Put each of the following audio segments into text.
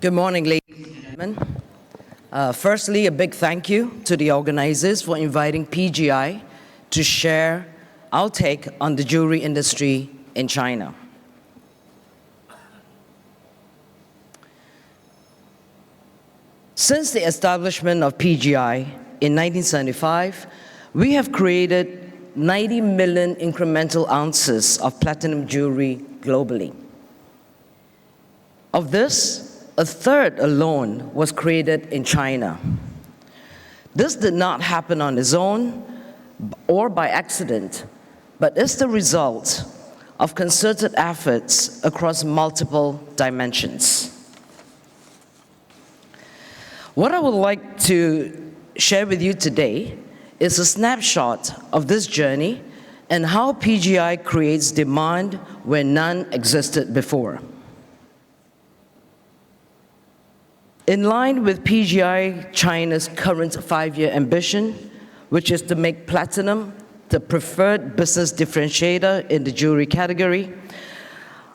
Good morning, ladies and gentlemen. Firstly, a big thank you to the organizers for inviting PGI to share our take on the jewelry industry in China. Since the establishment of PGI in 1975, we have created 90 million incremental ounces of platinum jewelry globally. Of this, a third alone was created in China. This did not happen on its own or by accident, but is the result of concerted efforts across multiple dimensions. What I would like to share with you today is a snapshot of this journey and how PGI creates demand where none existed before. In line with PGI China's current 5-year ambition, which is to make platinum the preferred business differentiator in the jewelry category,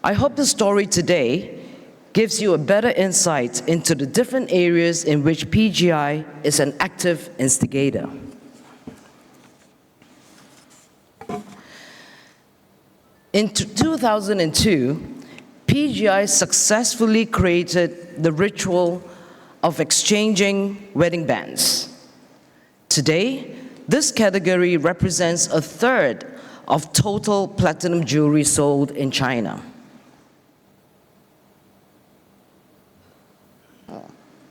I hope the story today gives you a better insight into the different areas in which PGI is an active instigator. In 2002, PGI successfully created the ritual of exchanging wedding bands. Today, this category represents a third of total platinum jewelry sold in China.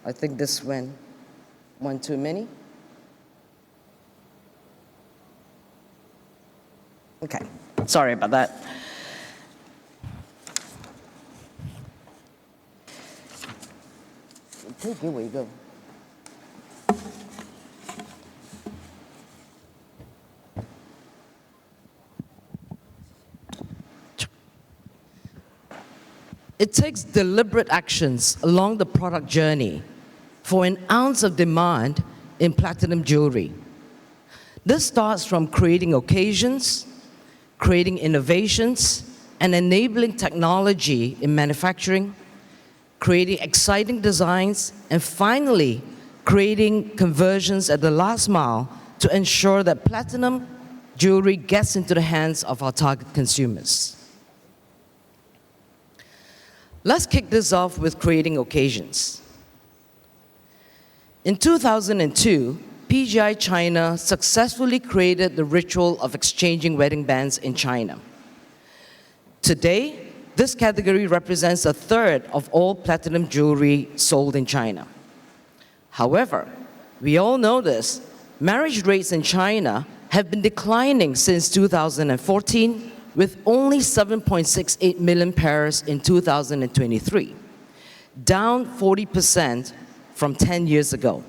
I think this went one too many. Okay, sorry about that. Here we go. It takes deliberate actions along the product journey for an ounce of demand in platinum jewelry. This starts from creating occasions, creating innovations, and enabling technology in manufacturing, creating exciting designs, and finally, creating conversions at the last mile to ensure that platinum jewelry gets into the hands of our target consumers. Let's kick this off with creating occasions. In 2002, PGI China successfully created the ritual of exchanging wedding bands in China. Today, this category represents a third of all platinum jewelry sold in China. However, we all know this, marriage rates in China have been declining since 2014, with only 7.68 million pairs in 2023, down 40% from 10 years ago.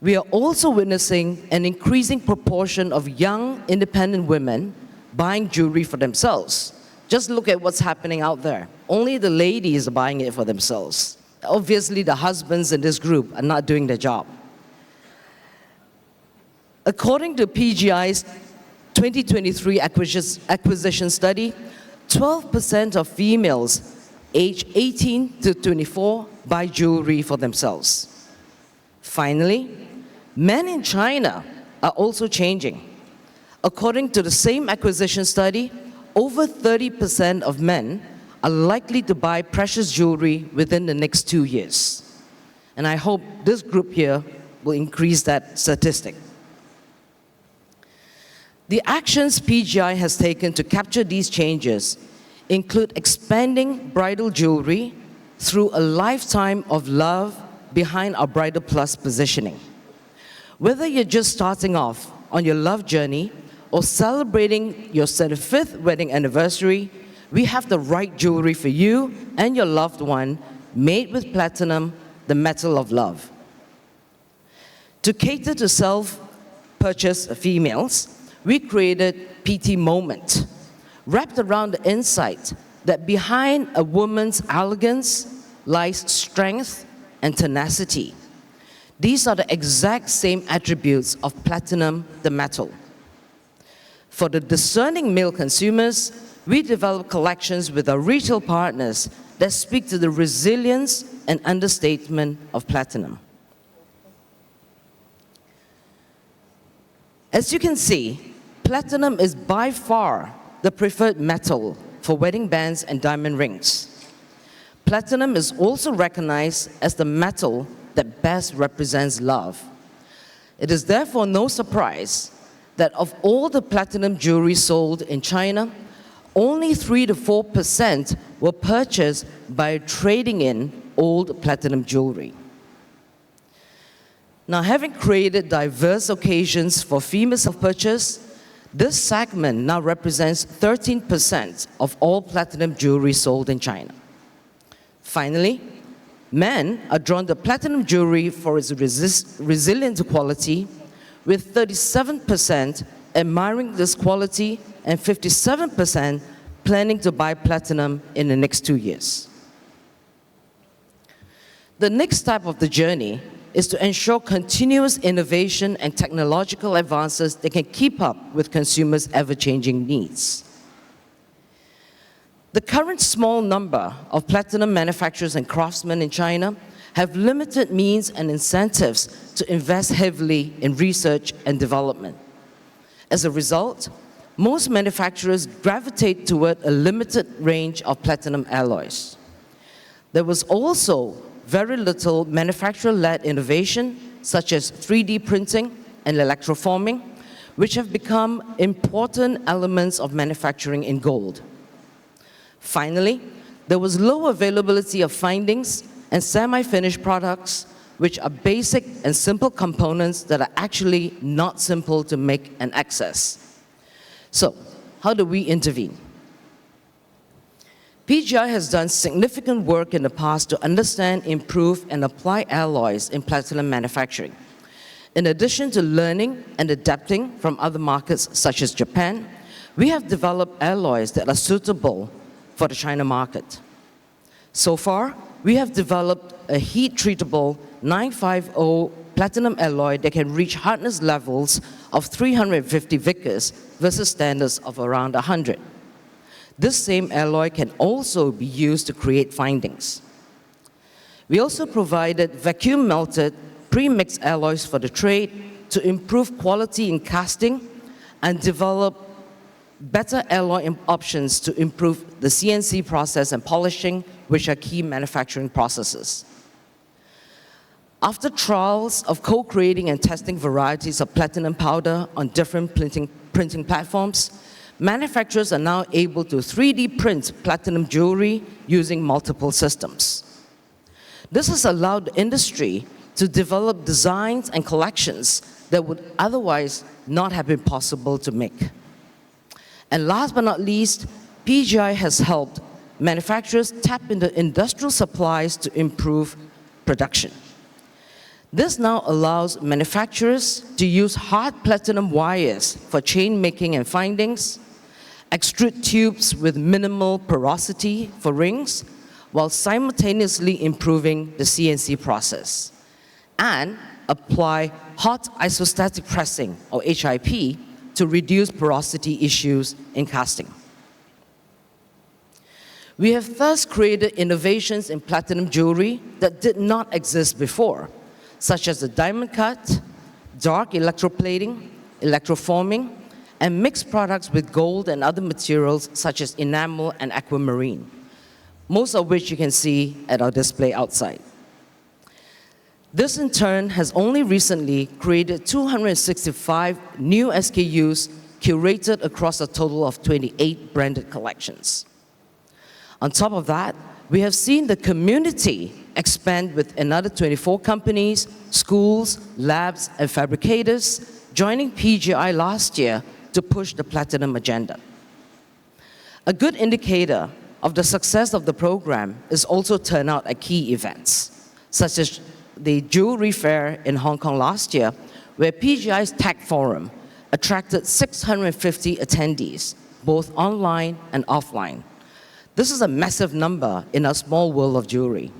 We are also witnessing an increasing proportion of young, independent women buying jewelry for themselves. Just look at what's happening out there. Only the ladies are buying it for themselves. Obviously, the husbands in this group are not doing their job. According to PGI's 2023 acquisition study, 12% of females aged 18 to 24 buy jewelry for themselves. Finally, men in China are also changing. According to the same acquisition study, over 30% of men are likely to buy precious jewelry within the next 2 years. And I hope this group here will increase that statistic. The actions PGI has taken to capture these changes include expanding bridal jewelry through a lifetime of love behind our Bridal Plus positioning. Whether you're just starting off on your love journey or celebrating your 75th wedding anniversary, we have the right jewelry for you and your loved one, made with platinum, the metal of love. To cater to self-purchase females, we created PT Moment, wrapped around the insight that behind a woman's elegance lies strength and tenacity. These are the exact same attributes of platinum, the metal. For the discerning male consumers, we develop collections with our retail partners that speak to the resilience and understatement of platinum. As you can see, platinum is by far the preferred metal for wedding bands and diamond rings. Platinum is also recognized as the metal that best represents love. It is therefore no surprise that of all the platinum jewelry sold in China, only 3 to 4% were purchased by trading in old platinum jewelry. Now, having created diverse occasions for female self-purchase, this segment now represents 13% of all platinum jewelry sold in China. Finally, men are drawn to platinum jewelry for its resilient quality, with 37% admiring this quality and 57% planning to buy platinum in the next 2 years. The next step of the journey is to ensure continuous innovation and technological advances that can keep up with consumers' ever-changing needs. The current small number of platinum manufacturers and craftsmen in China have limited means and incentives to invest heavily in research and development. As a result, most manufacturers gravitate toward a limited range of platinum alloys. There was also very little manufacturer-led innovation, such as 3D printing and electroforming, which have become important elements of manufacturing in gold. Finally, there was low availability of findings and semi-finished products, which are basic and simple components that are actually not simple to make and access. So, how do we intervene? PGI has done significant work in the past to understand, improve, and apply alloys in platinum manufacturing. In addition to learning and adapting from other markets such as Japan, we have developed alloys that are suitable for the China market. So far, we have developed a heat-treatable 950 platinum alloy that can reach hardness levels of 350 Vickers versus standards of around 100. This same alloy can also be used to create findings. We also provided vacuum-melted, pre-mixed alloys for the trade to improve quality in casting and develop better alloy options to improve the CNC process and polishing, which are key manufacturing processes. After trials of co-creating and testing varieties of platinum powder on different printing platforms, manufacturers are now able to 3D print platinum jewelry using multiple systems. This has allowed the industry to develop designs and collections that would otherwise not have been possible to make. And last but not least, PGI has helped manufacturers tap into industrial supplies to improve production. This now allows manufacturers to use hard platinum wires for chain making and findings, extrude tubes with minimal porosity for rings, while simultaneously improving the CNC process, and apply hot isostatic pressing, or HIP, to reduce porosity issues in casting. We have thus created innovations in platinum jewelry that did not exist before, such as the diamond cut, dark electroplating, electroforming, and mixed products with gold and other materials such as enamel and aquamarine, most of which you can see at our display outside. This in turn has only recently created 265 new SKUs curated across a total of 28 branded collections. On top of that, we have seen the community expand with another 24 companies, schools, labs, and fabricators joining PGI last year to push the platinum agenda. A good indicator of the success of the program is also turnout at key events, such as the Jewelry Fair in Hong Kong last year, where PGI's Tech Forum attracted 650 attendees, both online and offline. This is a massive number in our small world of jewelry.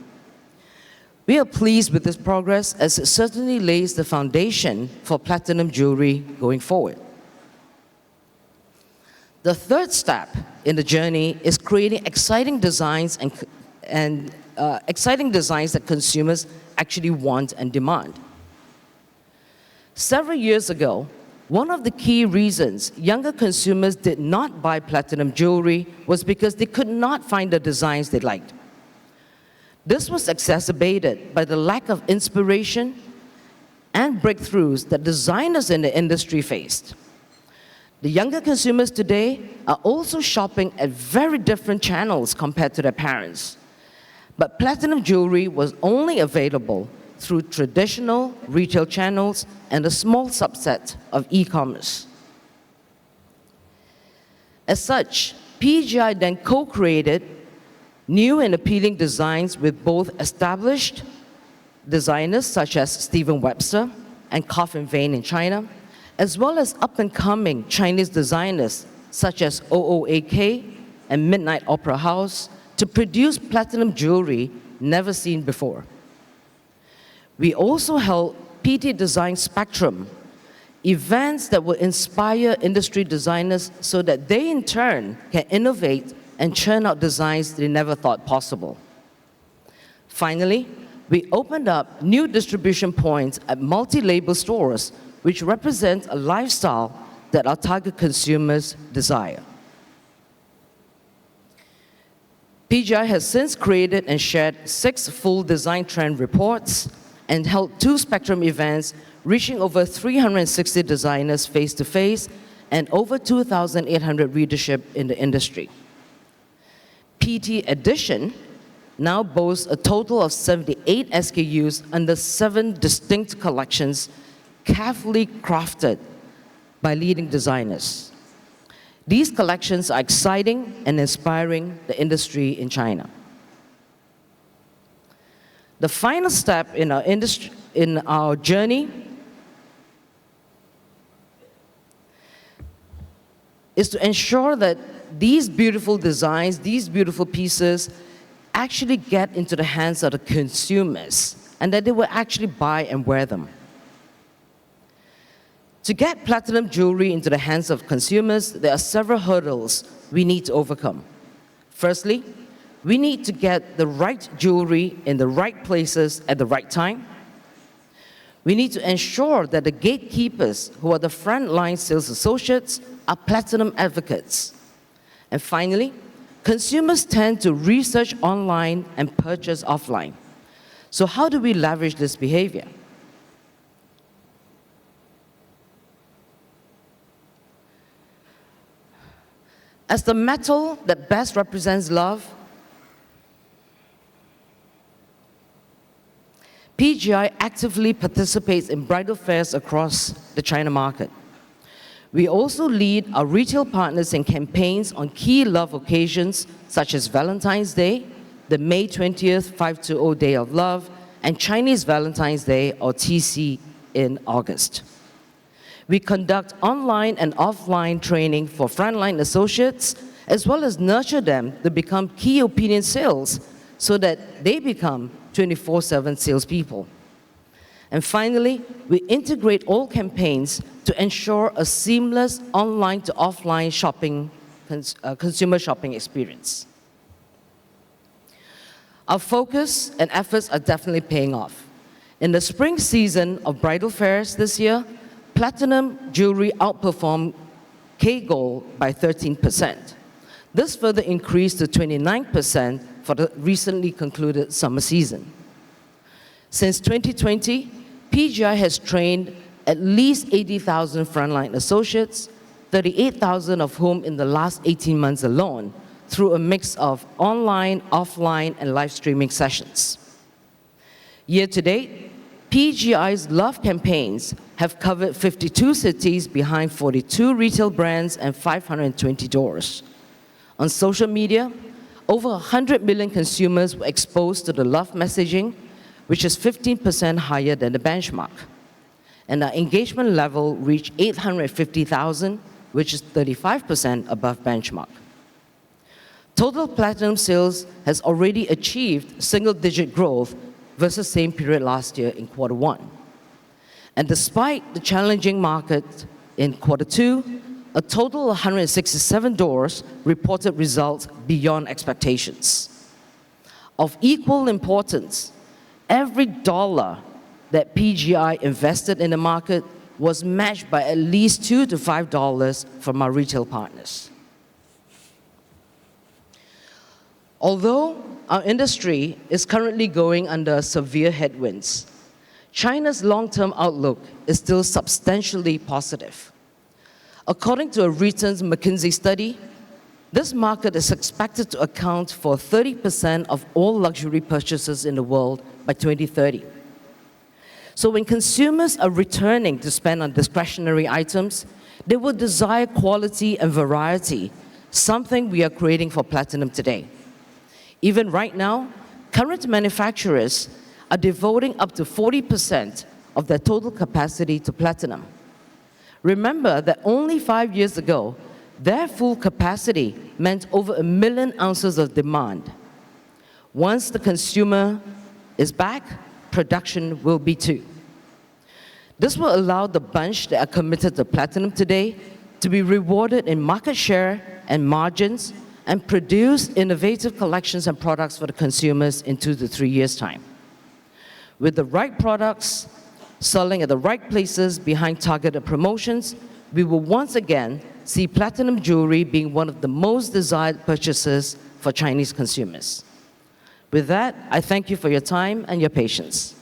We are pleased with this progress as it certainly lays the foundation for platinum jewelry going forward. The third step in the journey is creating exciting designs and exciting designs that consumers actually want and demand. Several years ago, one of the key reasons younger consumers did not buy platinum jewelry was because they could not find the designs they liked. This was exacerbated by the lack of inspiration and breakthroughs that designers in the industry faced. The younger consumers today are also shopping at very different channels compared to their parents. But platinum jewelry was only available through traditional retail channels and a small subset of e-commerce. As such, PGI then co-created new and appealing designs with both established designers such as Stephen Webster and Coffin Vane in China, as well as up-and-coming Chinese designers such as OOAK and Midnight Opera House to produce platinum jewelry never seen before. We also held PT Design Spectrum, events that will inspire industry designers so that they in turn can innovate and churn out designs they never thought possible. Finally, we opened up new distribution points at multi-label stores, which represent a lifestyle that our target consumers desire. PGI has since created and shared 6 full design trend reports and held 2 Spectrum events, reaching over 360 designers face-to-face and over 2,800 readership in the industry. PT Edition now boasts a total of 78 SKUs under 7 distinct collections carefully crafted by leading designers. These collections are exciting and inspiring the industry in China. The final step in our journey is to ensure that these beautiful designs, these beautiful pieces, actually get into the hands of the consumers and that they will actually buy and wear them. To get platinum jewelry into the hands of consumers, there are several hurdles we need to overcome. Firstly, we need to get the right jewelry in the right places at the right time. We need to ensure that the gatekeepers, who are the frontline sales associates, are platinum advocates. And finally, consumers tend to research online and purchase offline. So how do we leverage this behavior? As the metal that best represents love, PGI actively participates in bridal fairs across the China market. We also lead our retail partners in campaigns on key love occasions such as Valentine's Day, the May 20th 520 Day of Love, and Chinese Valentine's Day, or TC, in August. We conduct online and offline training for frontline associates, as well as nurture them to become key opinion sales so that they become 24/7 salespeople. And finally, we integrate all campaigns to ensure a seamless online to offline shopping, consumer shopping experience. Our focus and efforts are definitely paying off. In the spring season of bridal fairs this year, platinum jewelry outperformed K-Gold by 13%. This further increased to 29% for the recently concluded summer season. Since 2020, PGI has trained at least 80,000 frontline associates, 38,000 of whom in the last 18 months alone, through a mix of online, offline, and live streaming sessions. Year to date, PGI's love campaigns have covered 52 cities behind 42 retail brands and 520 doors. On social media, over 100 million consumers were exposed to the love messaging, which is 15% higher than the benchmark. And our engagement level reached 850,000, which is 35% above benchmark. Total platinum sales has already achieved single-digit growth versus same period last year in Q1. And despite the challenging market in Q2, a total of 167 doors reported results beyond expectations. Of equal importance, every dollar that PGI invested in the market was matched by at least $2 to $5 from our retail partners. Although our industry is currently going under severe headwinds, China's long-term outlook is still substantially positive. According to a recent McKinsey study, this market is expected to account for 30% of all luxury purchases in the world by 2030. So when consumers are returning to spend on discretionary items, they will desire quality and variety, something we are creating for platinum today. Even right now, current manufacturers are devoting up to 40% of their total capacity to platinum. Remember that only 5 years ago, their full capacity meant over 1 million ounces of demand. Once the consumer is back, production will be too. This will allow the bunch that are committed to platinum today to be rewarded in market share and margins and produce innovative collections and products for the consumers in 2 to 3 years' time. With the right products, selling at the right places behind targeted promotions, we will once again see platinum jewelry being one of the most desired purchases for Chinese consumers. With that, I thank you for your time and your patience.